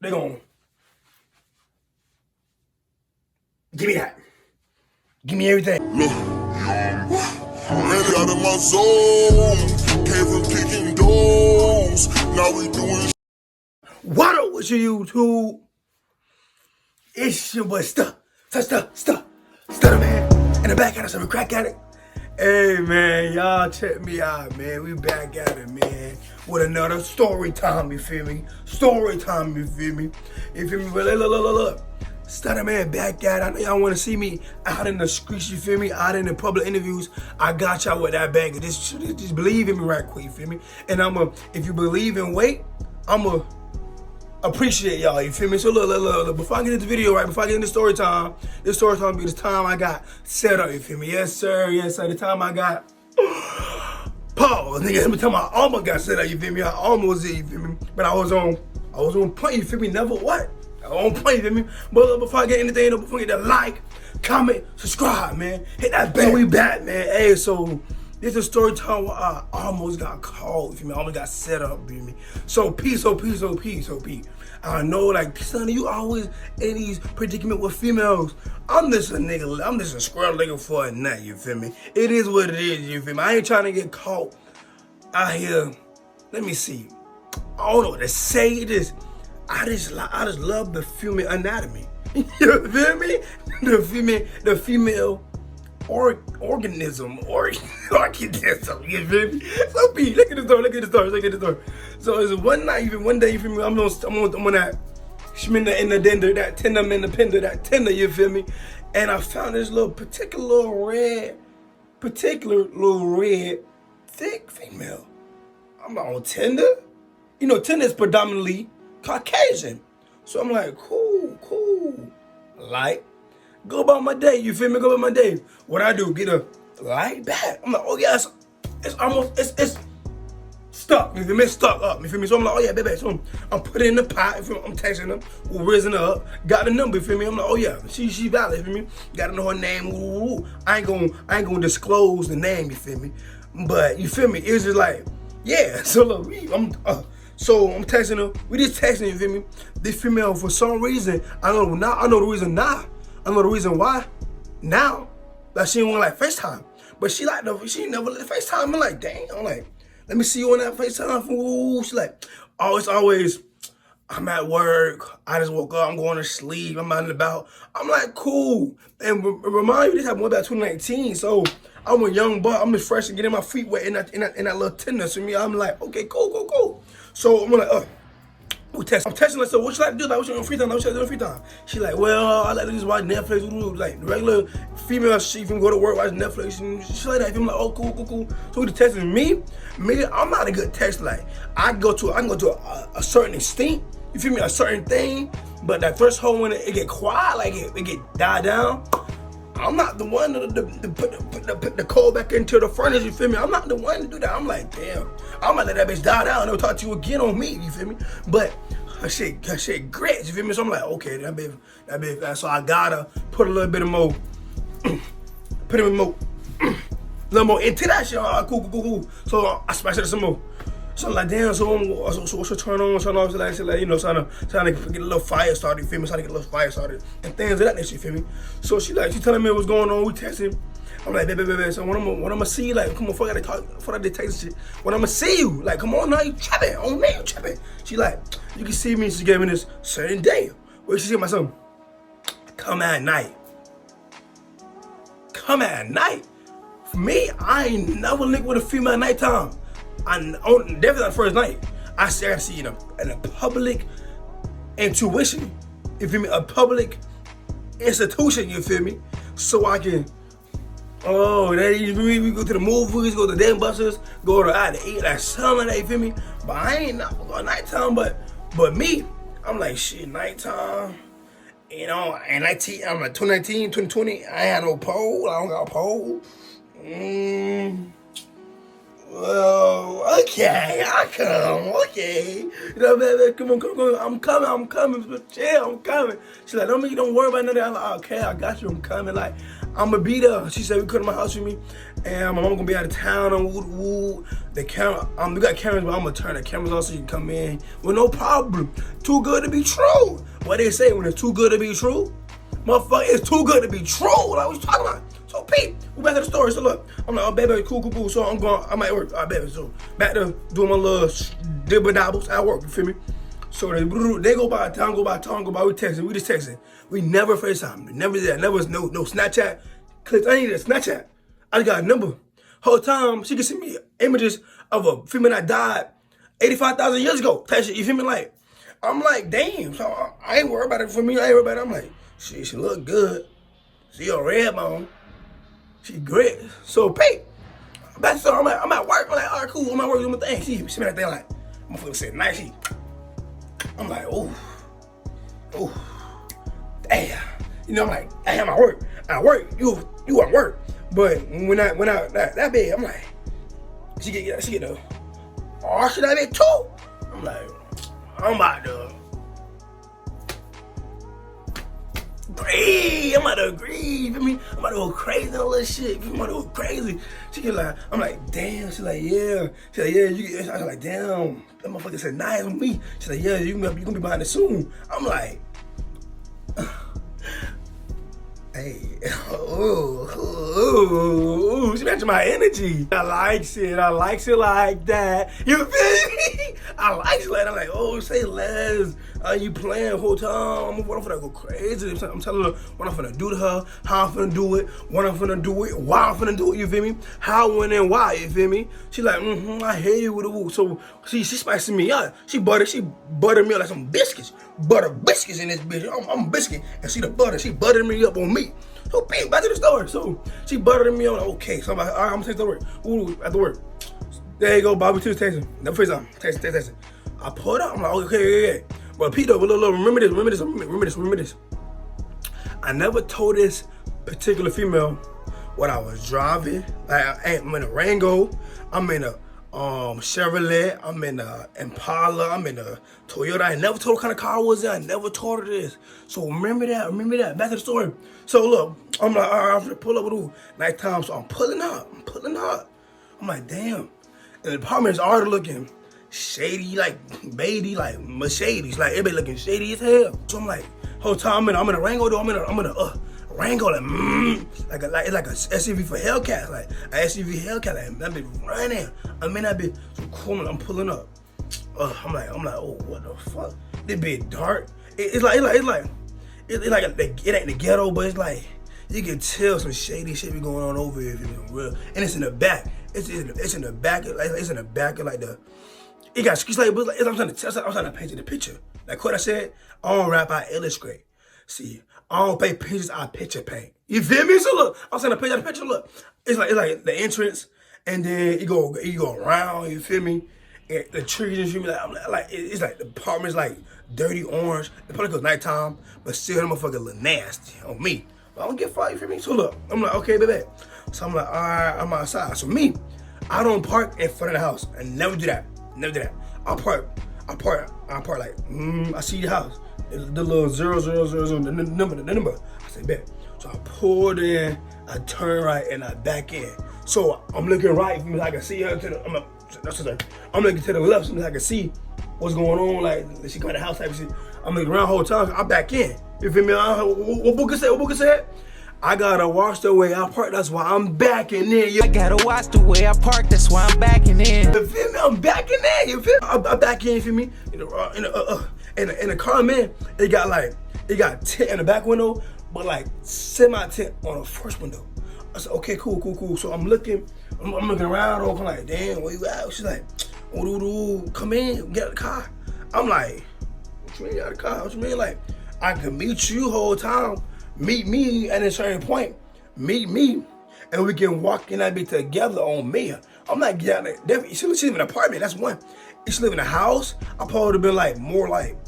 they gon' give me that. Give me everything. Look, already out of my zone. Came from kicking doors. Now we doing. What up with your YouTube? It's your boy Stutter man. In the back at us, I'm a crack at it. Hey man, y'all check me out, man. We back at it, man. With another story time, you feel me? Story time, you feel me? You feel me? But look. Stutter man back at it. I know y'all want to see me out in the streets, you feel me? Out in the public interviews. I got y'all with that bag. Just believe in me right quick, you feel me? And if you believe in weight, I'ma appreciate y'all, you feel me? So look, before I get into the video, right, before I get into story time be the time I got set up, you feel me? Yes, sir, the time I got pause, nigga, let me tell you, I almost got set up, you feel me? I almost did, you feel me? But I was on point, you feel me? Never what? I was on point, you feel me? But before I get anything, before I get that like, comment, subscribe, man. Hit that bell, we back, man. Hey, so this is a story time where I almost got called, you feel me? I almost got set up, you feel me? So peace. I know, like, son, you always in these predicament with females. I'm just a squirrel looking for a nut, you feel me? It is what it is, you feel me? I ain't trying to get caught out here. Let me see. I don't know what to say. I just love the female anatomy. You feel me? The female organism, you feel me? So B, look at the story. So it's one day, you feel me? I'm on that schminda in the dender, that tender in the pender, that tender, you feel me? And I found this particular little red, thick female. I'm like, on Tinder? You know, Tinder is predominantly Caucasian. So I'm like, cool. Like, go about my day, you feel me? Go about my day. What I do, get a light back. I'm like, oh yeah, it's stuck. You feel me? It's stuck up. You feel me? So I'm like, oh yeah, baby. So I'm putting in the pot. You feel me? I'm texting them, raising her up. Got the number. You feel me? I'm like, oh yeah, she valid. You feel me? Got to know her name. I ain't gonna disclose the name. You feel me? But you feel me? It's just like, yeah. So look, I'm texting her. We just texting. You feel me? This female, for some reason, I know the reason now. I know the reason why now that she didn't want like FaceTime. But she never let FaceTime. I'm like, dang. I'm like, let me see you on that FaceTime. Ooh, she like, oh, it's always, I'm at work. I just woke up. I'm going to sleep. I'm out and about. I'm like, cool. And remind you, this happened back 2019. So I'm a young buck. I'm just fresh and getting my feet wet in that little Tinder. So me, I'm like, okay, cool. So I'm like, I'm texting her, so what you like to do? Like, what you doing free time? What you like to do free time? She like, well, I like to just watch Netflix. Like, the regular female, she can go to work, watch Netflix, and she like that. I'm like, oh, cool. So he texting me, I'm not a good texter. Like, I can go to a certain extent, you feel me, a certain thing, but that first whole when it get quiet, like it get died down, I'm not the one to put the coal back into the furnace, you feel me? I'm not the one to do that. I'm like, damn, I'm gonna let that bitch die down and I'll talk to you again on me, you feel me? But her shit grits, you feel me? So I'm like, okay, that bitch, so I gotta put a little bit of more, little more into that shit. All right, cool. So I smash it some more. So I'm like, damn, so what's your turn on, turn off? So like, you know, trying to get a little fire started, you feel me? Trying to get a little fire started and things of that nature, you feel me? So she telling me what's going on, we texting. I'm like, baby, so when I'm gonna see you, like, come on, before I text shit, when I'm gonna see you, like, come on now, you trapping, on me, you trapping. She like, you can see me, she gave me this certain day, where she said my son, come at night. For me, I ain't never linked with a female at nighttime. Definitely the first night. I see in a public intuition, you feel me? A public institution, you feel me? So I can, we go to the movies, go to the damn buses, go to out to eat, like something like that, you feel me? But I ain't never go nighttime, but me, I'm like, shit, nighttime, you know, and I'm like 2019, 2020, I ain't had no pole, I don't got a pole. Well, okay, I come, okay. You know, man, come on, I'm coming, but chill, I'm coming. She's like, don't worry about nothing. I'm like, okay, I got you, I'm coming. Like, I'm gonna be there. She said, we come to my house with me, and my mom gonna be out of town on woo. The camera, we got cameras, but I'm gonna turn the cameras on so you can come in with no problem. Too good to be true. What they say, when it's too good to be true, motherfucker, it's too good to be true. Like, what you talking about? So, Pete, we back to the story. So, look, I'm like, oh, baby, cool. So, I'm at work. All right, baby. So, back to doing my little dibble dabbles at work, you feel me? So, they go by, time go by, we texting, we just texting. We never FaceTime. Never did that. Never was no Snapchat. Cause I needed a Snapchat. I just got a number. Whole time, she can send me images of a female that died 85,000 years ago. Type shit, you feel me? Like, I'm like, damn. So, I ain't worried about it for me. I ain't worried about it. I'm like, she look good. She a red bone. She great. So, Pete, back to I'm at work. I'm like, all right, cool. I'm at work doing my thing. She made that thing like, motherfucker said, nice. I'm like, oh, damn. You know, I'm like, damn, I work. You at work. But when I that big, I'm like, she get the, oh, should I be too? I'm like, I'm about to agree. I'm about to agree. You feel me? I'm about to go crazy on all this shit. I'm about to go crazy. She get like, I'm like, damn. She's like, yeah. She's like, yeah. I was like, damn. That motherfucker said nice on me. She's like, yeah, you gonna be behind it soon. I'm like, hey, ooh, she matching my energy. I likes it like that. You feel me? I likes it like that. I'm like, oh, say less. You playing the whole time. What I'm finna go crazy. I'm telling her what I'm finna do to her, how I'm finna do it, when I'm finna do it, why I'm finna do it, you feel me? How, when, and why, you feel me? She like, I hear you with the woo. So she spicing me up. She buttered me up like some biscuits. Butter biscuits in this bitch. I'm a biscuit. And see the butter, she buttered me up on me. So bang, back to the story. So she buttered me on. Okay, so I'm like, all right, I'm gonna take the work. Ooh, at the work. There you go, Bobby. Two texting. Never FaceTime. Texting. I pulled up. I'm like, okay. But Peter, look, remember this. I never told this particular female what I was driving. Like, I'm in a Rango. I'm in a Chevrolet. I'm in a Impala. I'm in a Toyota. I never told her what kind of car I was in. I never told her this. So remember that. Back to the story. So look, I'm like, all right, I'm gonna pull up with nighttime. So I'm pulling up. I'm like, damn. And the apartment is already looking shady, like baby, like Mercedes, like everybody looking shady as hell. So I'm like, whole time I'm in a Rango though. I'm in a Rango, like it's like a SUV for Hellcat, like an SUV Hellcat. Like that bitch running. I mean that bitch so cool. I'm pulling up. I'm like, oh, what the fuck? This bitch dark. It's like it ain't the ghetto, but it's like you can tell some shady shit be going on over here if it's real. And it's in the back. It's in the back. It's in the back of like the. It got streets like, but I'm trying to paint you the picture. Like what I said, I don't rap, I illustrate. See, I don't paint pictures, I picture paint. You feel me? So look, I'm trying to paint out the picture. Look, it's like the entrance, and then you go around. You feel me? And the trees, you feel me? Like it's like the apartment's like dirty orange. It probably goes nighttime, but still, that motherfucker look nasty on me. But I don't get fired. You feel me? So look, I'm like, okay, baby. So I'm like, all right, I'm outside. So me, I don't park in front of the house. I never do that. I park like, I see the house. The little 000, the number. I say, bet. So I pulled in, I turn right, and I back in. So I'm looking right for me, I can see her I'm looking to the left so I can see what's going on, like she got the house type of shit. I'm looking around the whole time, I'm back in. You feel me? What Booker said? I gotta watch the way I park, that's why I'm backing in. I gotta watch the way I park, that's why I'm backing in. You feel me? I'm backing in, you feel me? I'm back in, you feel me? In the car, man, it got tint in the back window, but like semi-tint on the first window. I said, okay, cool. So I'm looking around, I'm like, damn, where you at? She's like, come in, get out of the car. I'm like, what you mean get out of the car? What you mean? Like, I can meet you whole time. Meet me at a certain point. Meet me, and we can walk in that bitch together on me. I'm not getting it. Definitely, she live in an apartment. That's one. If she live in a house, I probably would have been like more like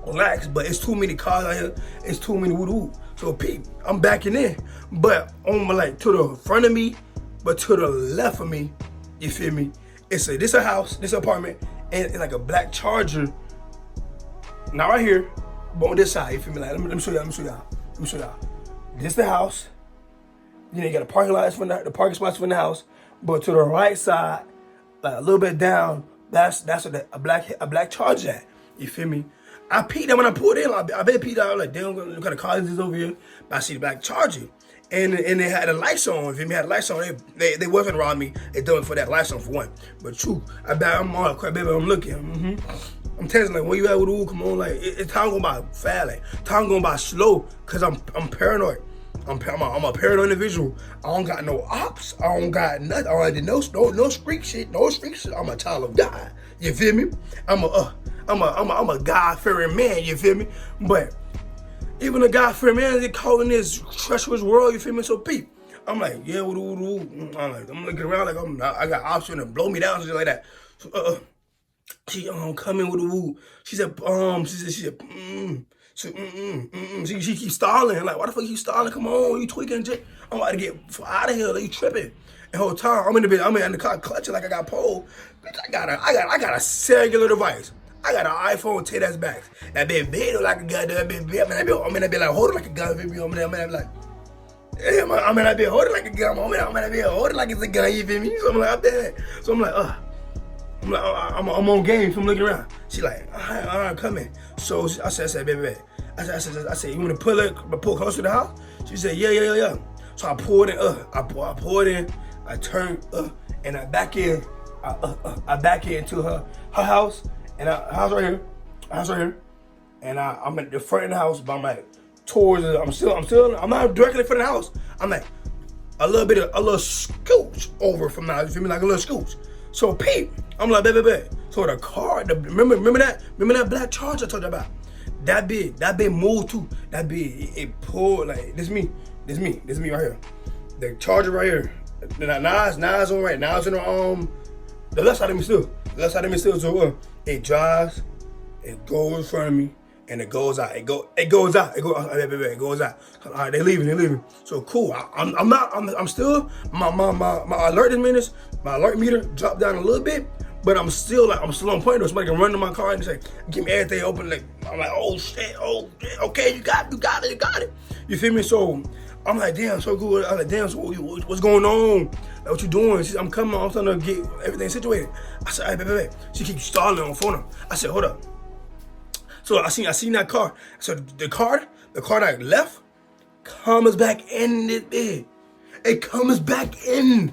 relaxed. But it's too many cars out here. It's too many woo. So Pete, I'm backing in, but on my like to the front of me, but to the left of me, You feel me? This a house, this apartment, and it's like a black Charger. Not right here, but on this side. You feel me? Like, let me show y'all. This the house. You know, you got a parking lot from the parking spots from the house, but to the right side, like a little bit down, that's a black Charger at. You feel me? I peeked that when I pulled in. I bet peeked out like, damn, what kind of car is this over here? But I see the black Charger. And they had the lights on. If you had the lights on, they wasn't around me. They doing for that lights on for one. But true, I'm on quite baby. I'm looking. I'm texting like, where you at with the come on? Like, it's time going by fast. Like, time going by slow. Cause I'm paranoid. I'm a paranoid individual. I don't got no ops. I don't got nothing. I don't do no street shit. No street shit. I'm a child of God. You feel me? I'm a God-fearing man. You feel me? But even a God-fearing man, they call in this treacherous world. You feel me? So Pete, I'm like, yeah, I'm looking around like I got options to blow me down, shit like that. So, she come in with the woo. She said, she keeps stalling. Like, why the fuck you stalling? Come on, you tweaking, shit. I'm about to get out of here. Like, you tripping. The whole time I'm in the car clutching like I got pole. Bitch, I got a cellular device. I got an iPhone 10s back. That bitch big like a gun. That bitch big. I'm in that bitch like holding like a gun. I'm in that like, damn, I'm in that bitch holding like a gun. I'm in that bitch holding like it's a gun. You feel me? So I'm like, I'm dead. So I'm like, I'm on game. So I'm looking around. She like, all right, come in. So I said, baby. I said, you want to pull close to the house? She said, yeah. So I pulled in. I pulled in. I turned and I back in. I back into her house. And house right here, and I'm at the front of the house, but I'm like towards it. I'm not directly in front of the house. I'm like a little scooch over from now. You feel me? Like a little scooch. So Pete, I'm like, baby. So the car, remember that black Charger I told you about? That big moved too. That big, it pulled like this me right here. The Charger right here. Now it's on right. Now it's in the left side of me still. So it drives, it goes in front of me, and it goes out. It goes out. All right, they leaving. So cool. I'm still my alert meter dropped down a little bit, but I'm still on point though. Somebody can run to my car and say, give me everything open. Like I'm like, oh shit, okay, you got it. You feel me? So I'm like, damn, so cool. I'm like, damn, so what's going on? Like, what you doing? She said, I'm coming. I'm trying to get everything situated. I said, hey, baby. She keeps stalling on the phone. I said, hold up. So I seen that car. So the car that left comes back in this bed. It comes back in.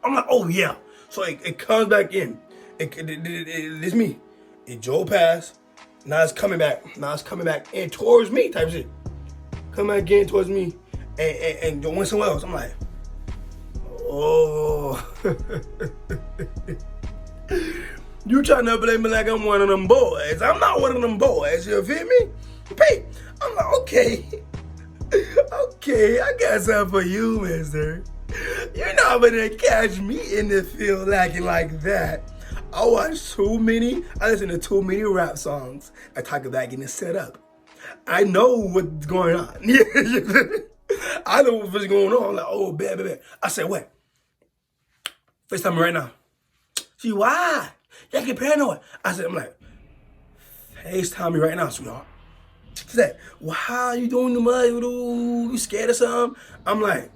I'm like, oh yeah. So it comes back in. It's me. It drove past. Now it's coming back in towards me type shit. Come back in towards me and went somewhere else. I'm like, oh. You trying to blame me like I'm one of them boys. I'm not one of them boys, you feel me? Pete, I'm like, okay, I got something for you, mister. You're not gonna catch me in the field acting like that. I listen to too many rap songs. I talk about getting set up. I know what's going on. I know what's going on. I'm like, oh, bad. I said, what? FaceTime me right now. She, why? You get paranoid. I'm like, FaceTime me right now, sweetheart. She said, well, how you doing the mud? You scared of something? I'm like,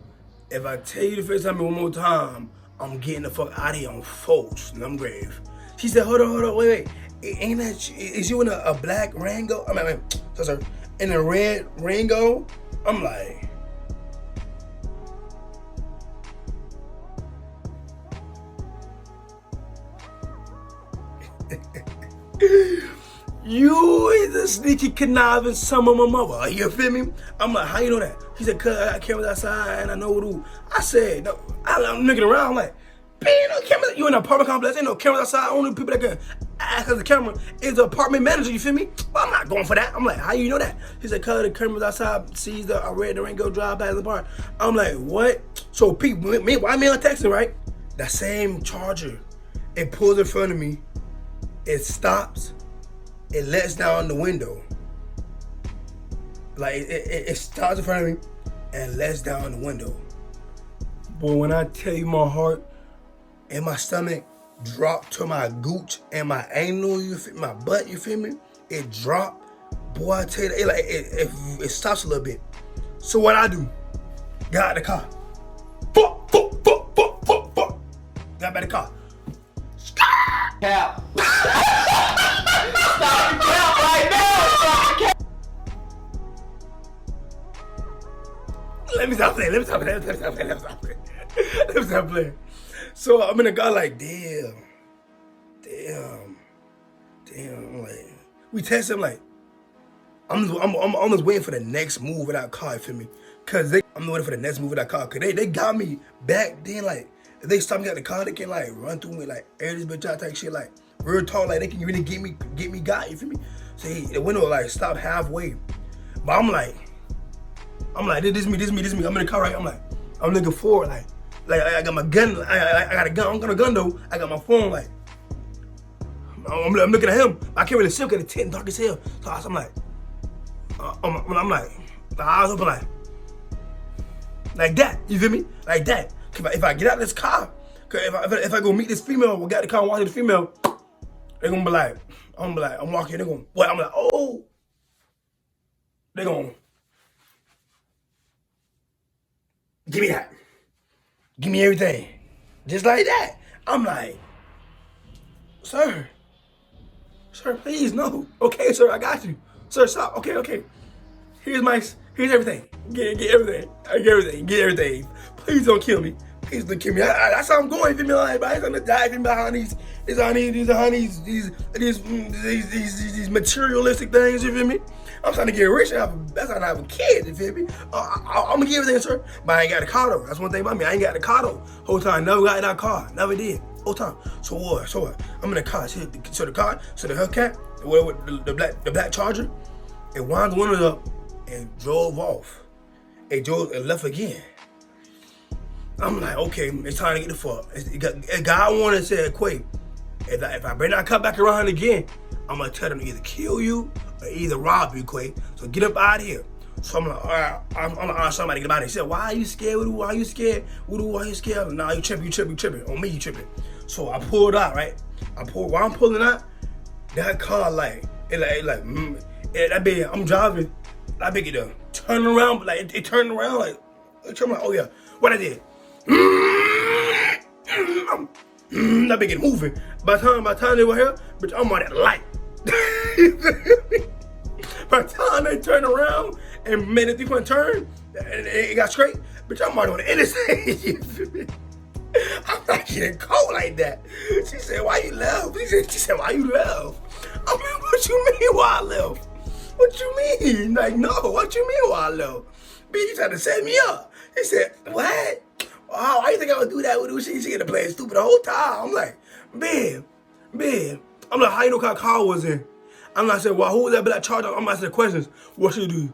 if I tell you to FaceTime me one more time, I'm getting the fuck out of here on folks, and I'm grave. She said, hold on, wait. Ain't that, is you in a black Rango? Sorry, in a red Rango? I'm like, you is a sneaky conniving son of my mother. You feel me? I'm like, how you know that? She said, cause I got cameras outside and I know what to do. I said, no, I'm looking around. I'm like, ain't no cameras. You in an apartment complex, ain't no cameras outside. Only people that can ask as the camera is the apartment manager, you feel me? Well, I'm not going for that. I'm like, how you know that? He said, cause the cameras outside sees I read the Rango drive past the bar. I'm like, what? So people, why me on texting, right? That same Charger, it pulls in front of me, it stops, it lets down the window. Like, it stops in front of me and lets down the window. Boy, when I tell you my heart and my stomach dropped to my gooch and my anal, you feel my butt, you feel me? It dropped. Boy, I tell you, it stops a little bit. So what I do? Got out the car. Fuck. Got back in the car. Cap. Stop the cap right now. Stop the cap. Let me stop playing. So I'm in the car like, damn. Like, we text him like, I'm almost waiting for the next move without car, you feel me? Cause I'm waiting for the next move without car. Cause they got me back then, like, if they stop me at the car, they can like run through me, like air this bitch out type shit, like real tall, like they can really get me got, you feel me? So the window like stopped halfway. But I'm like, this me. I'm in the car, right? I'm looking forward, like I got my gun, I got a gun, I'm gonna gun though. I got my phone, like, I'm looking at him. I can't really see him because it's tent dark as hell. So I'm like, I'm like, the eyes open like that, you feel me? Like that. If I get out of this car, cause if I go meet this female, we got the car and walk to the female, they're gonna be like, I'm walking, they're gonna, what? I'm like, oh, they're gonna, give me that. Give me everything. Just like that. I'm like, sir, please, no. Okay, sir, I got you. Sir, stop. Okay. Here's everything. Get everything. Get everything. Please don't kill me. That's how I'm going. You feel me? Like, I'm gonna die behind these materialistic things. You feel me? I'm trying to get rich. That's how I have a kid. You feel me? I'm gonna give everything, sir. But I ain't got a car though. That's one thing about me. I ain't got a car though. Whole time, never got in that car. Never did. Whole time. So what? I'm in the car. So the Hellcat, the black Charger, it wound the windows up and drove off. It left again. I'm like, okay, it's time to get the fuck. God wanted to say, Quay, if I bring that car back around again, I'm gonna tell them to either kill you or either rob you, Quay. So get up out of here. So I'm like, all right, I'm gonna ask somebody to get out of here. He said, why are you scared? Why are you scared? Why are you scared? Nah, you tripping. On me, you tripping. So I pulled out, right? While I'm pulling out, that car that big, I'm driving, that big it turn around, but like it turned around, like, oh yeah, what I did. That big it moving. By the time they were here, bitch, I'm on that light. By the time they turned around and made a 3-point turn, and it got straight, bitch, I'm already on the interstate. I'm not getting cold like that. She said, why you left? She said, why you left? I mean, what you mean why I left? What you mean? Like, no, what you mean why I left? Bitch, you tried to set me up. He said, what? Oh, why you think I would do that with her? She get to play stupid the whole time. I'm like, man. I'm like, how you know what kind of car was in? I'm like, I said, well, who was that black Charger? I'm asking questions. What she do?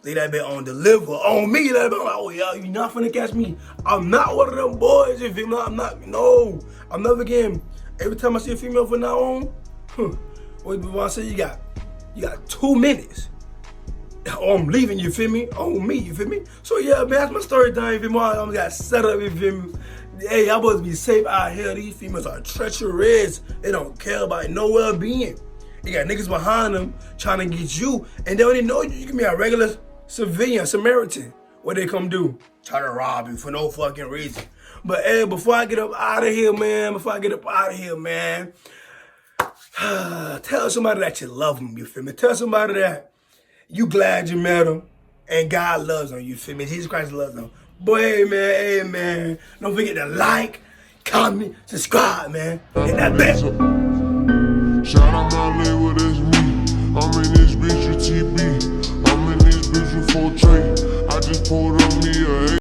Lay that bitch on deliver. On me, that bitch. I'm like, oh, yeah, you not finna catch me. I'm not one of them boys. If you I'm not, no. I'm never getting, every time I see a female from now on, what do I say? You got 2 minutes. Oh, I'm leaving, you feel me? On me, you feel me? So yeah, man, that's my story time, you feel me? I got set up, you feel me? Hey, y'all supposed to be safe out here. These females are treacherous. They don't care about no well-being. You got niggas behind them trying to get you, and they don't even know you. You can be a regular civilian, Samaritan. What they come do? Try to rob you for no fucking reason. But hey, before I get up out of here, man, tell somebody that you love them, you feel me? Tell somebody that you glad you met him, and God loves them, you feel me? Jesus Christ loves them. Boy, hey, man, don't forget to like, comment, subscribe, man. Hit that bell. Shout out my label, that's me. I'm in this bitch with TB. I'm in this bitch with 4 Trey. I just pulled on me